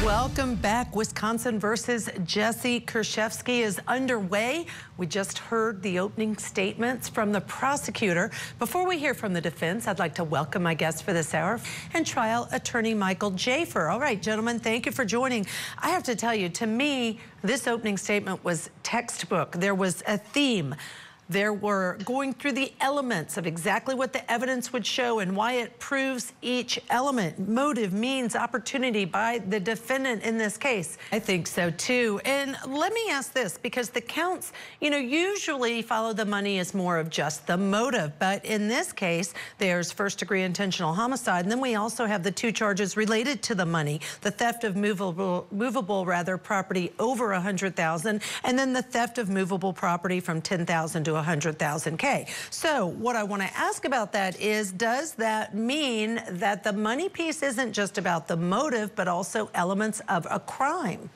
Welcome back. Wisconsin versus Jesse Kurczewski is underway. We just heard the opening statements from the prosecutor. Before we hear from the defense, I'd like to welcome my guest for this hour and trial attorney Mike Jaafar. All right, gentlemen, thank you for joining. I have to tell you, to me, this opening statement was textbook. There was a theme. There were going through the elements of exactly what the evidence would show and why it proves each element. Motive, means, opportunity by the defendant in this case. I think so too. And let me ask this, because the counts, usually follow the money as more of just the motive. But in this case, there's first-degree intentional homicide. And then we also have the two charges related to the money, the theft of movable property over $100,000, and then the theft of movable property from $10,000 to $100,000. So what I want to ask about that is, does that mean that the money piece isn't just about the motive, but also elements of a crime?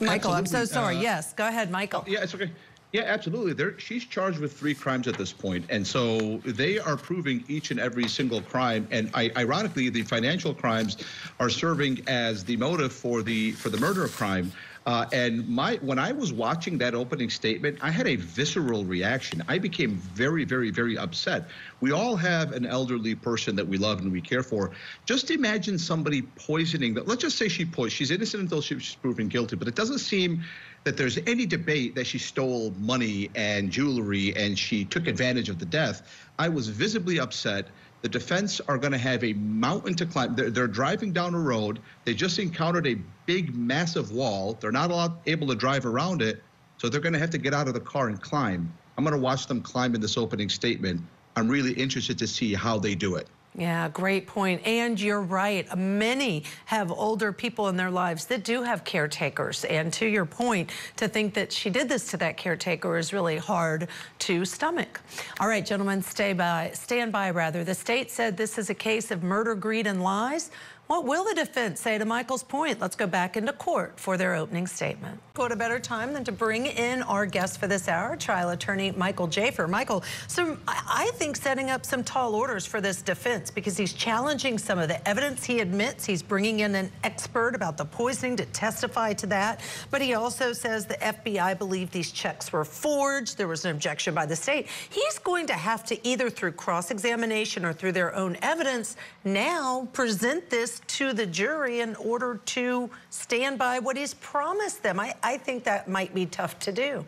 Michael, I'm so sorry. Yes, go ahead, Michael. Yeah, it's okay. Yeah, absolutely. She's charged with 3 crimes at this point, and so they are proving each and every single crime. And ironically, the financial crimes are serving as the motive for the murder crime. When I was watching that opening statement, I had a visceral reaction. I became very, very, very upset. We all have an elderly person that we love and we care for. Just imagine somebody poisoning that. Let's just say she's innocent until she's proven guilty, but it doesn't seem that there's any debate that she stole money and jewelry and she took advantage of the death. I was visibly upset. The defense are going to have a mountain to climb. They're driving down a road. They just encountered a big, massive wall. They're not able to drive around it, so they're going to have to get out of the car and climb. I'm going to watch them climb in this opening statement. I'm really interested to see how they do it. Yeah, great point. And you're right. Many have older people in their lives that do have caretakers. And to your point, to think that she did this to that caretaker is really hard to stomach. All right, gentlemen, stand by. The state said this is a case of murder, greed, and lies. What will the defense say to Michael's point? Let's go back into court for their opening statement. What a better time than to bring in our guest for this hour, trial attorney Mike Jaafar. Michael, so I think setting up some tall orders for this defense, because he's challenging some of the evidence. He admits he's bringing in an expert about the poisoning to testify to that, but he also says the FBI believed these checks were forged. There was an objection by the state. He's going to have to, either through cross-examination or through their own evidence, now present this to the jury in order to stand by what he's promised them. I think that might be tough to do.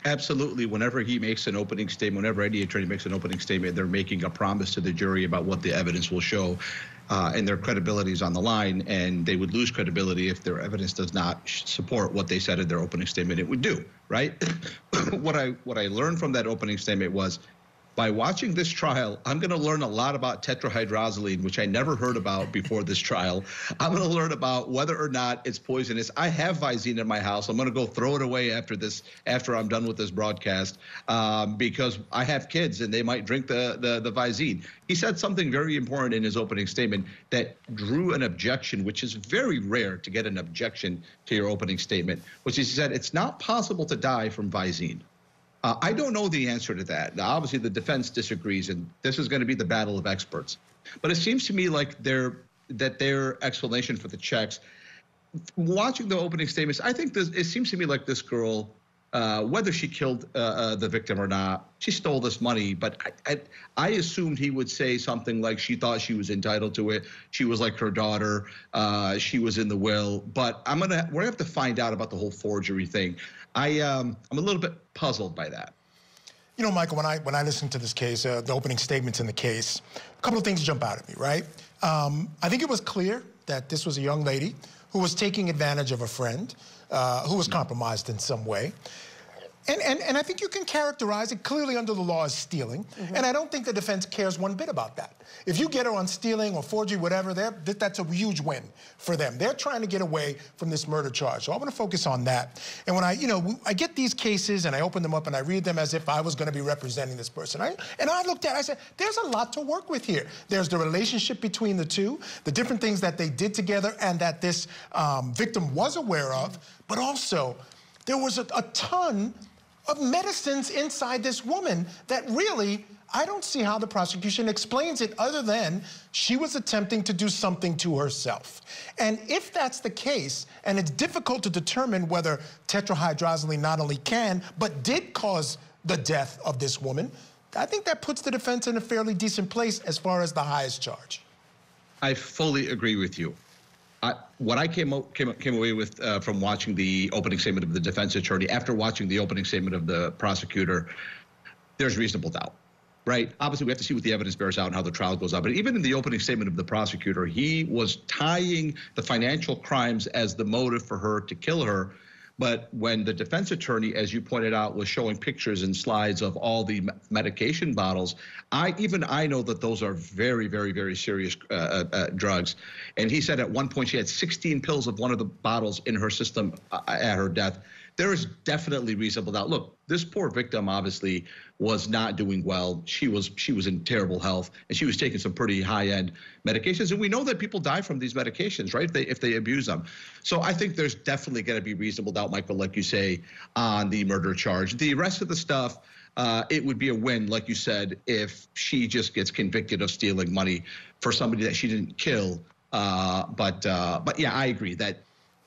Absolutely. Whenever he makes an opening statement, whenever any attorney makes an opening statement, they're making a promise to the jury about what the evidence will show, and their credibility is on the line, and they would lose credibility if their evidence does not support what they said in their opening statement it would do, right? What I learned from that opening statement was, by watching this trial, I'm going to learn a lot about tetrahydrozoline, which I never heard about before this trial. I'm going to learn about whether or not it's poisonous. I have Visine in my house. I'm going to go throw it away after I'm done with this broadcast, because I have kids and they might drink the Visine. He said something very important in his opening statement that drew an objection, which is very rare to get an objection to your opening statement, which is he said, it's not possible to die from Visine. I don't know the answer to that. Now, obviously, the defense disagrees, and this is going to be the battle of experts. But it seems to me like their explanation for the checks, watching the opening statements, I think it seems to me like this girl, whether she killed the victim or not, she stole this money. But I assumed he would say something like she thought she was entitled to it. She was like her daughter. She was in the will. But we're gonna have to find out about the whole forgery thing. I'm a little bit puzzled by that. You know, Michael, when I listen to this case, the opening statements in the case, a couple of things jump out at me, right? I think it was clear that this was a young lady who was taking advantage of a friend who was compromised in some way. And I think you can characterize it clearly under the law as stealing. And I don't think the defense cares one bit about that. If you get her on stealing or forgery, whatever, that's a huge win for them. They're trying to get away from this murder charge. So I want to focus on that. And when I get these cases and I open them up and I read them as if I was going to be representing this person. And I looked at it, I said, there's a lot to work with here. There's the relationship between the two, the different things that they did together and that this victim was aware of, but also there was a ton of medicines inside this woman that really I don't see how the prosecution explains it other than she was attempting to do something to herself. And if that's the case, and it's difficult to determine whether tetrahydrozoline not only can, but did cause the death of this woman, I think that puts the defense in a fairly decent place as far as the highest charge. I fully agree with you. What I came away with from watching the opening statement of the defense attorney, after watching the opening statement of the prosecutor, there's reasonable doubt. Right. Obviously, we have to see what the evidence bears out and how the trial goes on. But even in the opening statement of the prosecutor, he was tying the financial crimes as the motive for her to kill her. But when the defense attorney, as you pointed out, was showing pictures and slides of all the medication bottles, I know that those are very, very, very serious drugs. And he said at one point she had 16 pills of one of the bottles in her system at her death. There is definitely reasonable doubt. Look, this poor victim obviously was not doing well. She was in terrible health, and she was taking some pretty high-end medications. And we know that people die from these medications, right? If they abuse them. So I think there's definitely going to be reasonable doubt, Michael, like you say, on the murder charge. The rest of the stuff, it would be a win, like you said, if she just gets convicted of stealing money for somebody that she didn't kill. But yeah, I agree that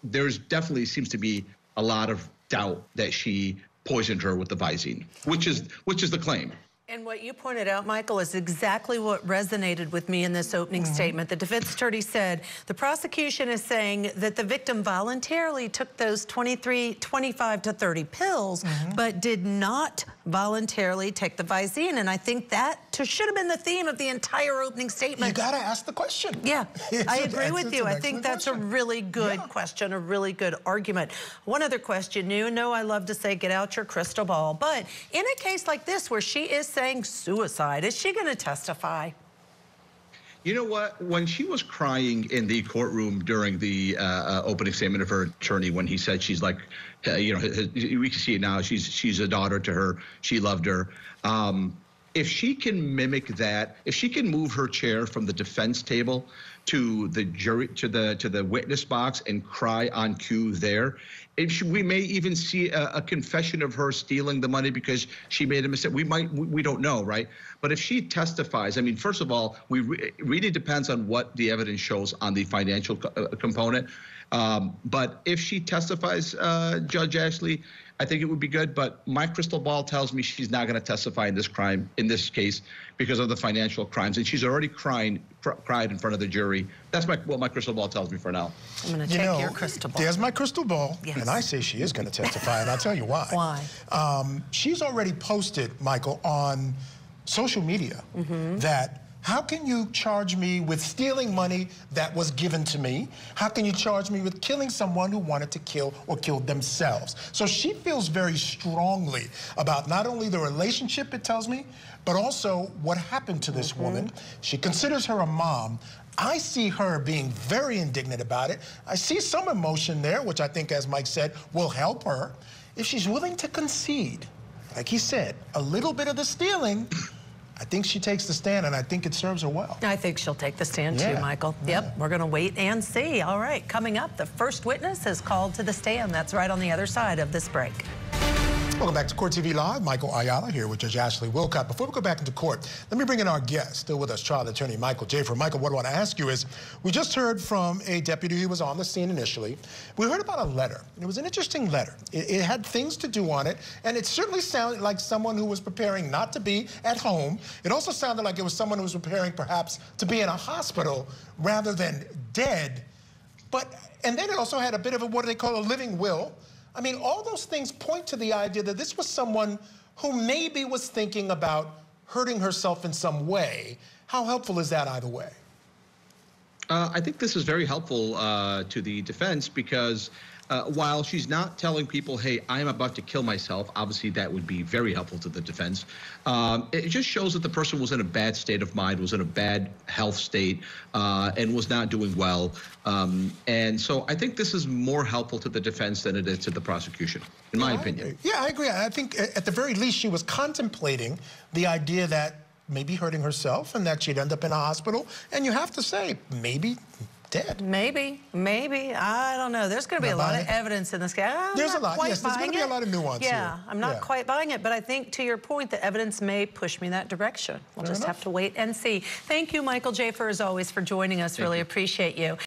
there's definitely seems to be a lot of doubt that she poisoned her with the Visine, which is the claim. And what you pointed out, Michael, is exactly what resonated with me in this opening statement. The defense attorney said the prosecution is saying that the victim voluntarily took those 25 to 30 pills, but did not voluntarily take the Visine. And I think that should have been the theme of the entire opening statement. You got to ask the question. Yeah, I agree with you. I think that's a really good question, a really good argument. One other question, you know I love to say get out your crystal ball, but in a case like this where she is saying suicide, is she going to testify? You know what? When she was crying in the courtroom during the opening statement of her attorney, when he said she's like, we can see it now. She's a daughter to her. She loved her. If she can mimic that, if she can move her chair from the defense table to the jury, to the witness box and cry on cue there, we may even see a confession of her stealing the money because she made a mistake. We don't know, right? But if she testifies, I mean, first of all, it really depends on what the evidence shows on the financial component. But if she testifies, Judge Ashley, I think it would be good. But my crystal ball tells me she's not going to testify in this case, because of the financial crimes, and she's already cried in front of the jury. That's what my crystal ball tells me for now. I'm going to take your crystal ball. There's my crystal ball, yes. And I say she is going to testify, and I'll tell you why. Why? She's already posted, Michael, on social media that, how can you charge me with stealing money that was given to me? How can you charge me with killing someone who wanted to kill or killed themselves? So she feels very strongly about not only the relationship, it tells me, but also what happened to this woman. She considers her a mom. I see her being very indignant about it. I see some emotion there, which I think, as Mike said, will help her. If she's willing to concede, like he said, a little bit of the stealing, I think she takes the stand, and I think it serves her well. I think she'll take the stand too, Michael. Yep, we're going to wait and see. All right, coming up, the first witness is called to the stand. That's right on the other side of this break. Welcome back to Court TV Live. Michael Ayala here with Judge Ashley Wilcott. Before we go back into court, let me bring in our guest, still with us, trial attorney Michael Jaafar. Michael, what I want to ask you is, we just heard from a deputy who was on the scene initially. We heard about a letter. It was an interesting letter. It had things to do on it, and it certainly sounded like someone who was preparing not to be at home. It also sounded like it was someone who was preparing perhaps to be in a hospital rather than dead. And then it also had a bit of a, what do they call, a living will. I mean, all those things point to the idea that this was someone who maybe was thinking about hurting herself in some way. How helpful is that either way? I think this is very helpful to the defense, because while she's not telling people, hey, I'm about to kill myself, obviously that would be very helpful to the defense. It just shows that the person was in a bad state of mind, was in a bad health state, and was not doing well. And so I think this is more helpful to the defense than it is to the prosecution, in my opinion. Yeah, I agree. I think at the very least she was contemplating the idea that maybe hurting herself and that she'd end up in a hospital. And you have to say, maybe dead. Maybe. I don't know. There's going to be a lot of evidence in this case. There's a lot. Yes, there's going to be a lot of nuance here. Yeah, I'm not quite buying it, but I think to your point, the evidence may push me that direction. We'll just have to wait and see. Thank you, Michael Jaafar, as always, for joining us. Really appreciate you.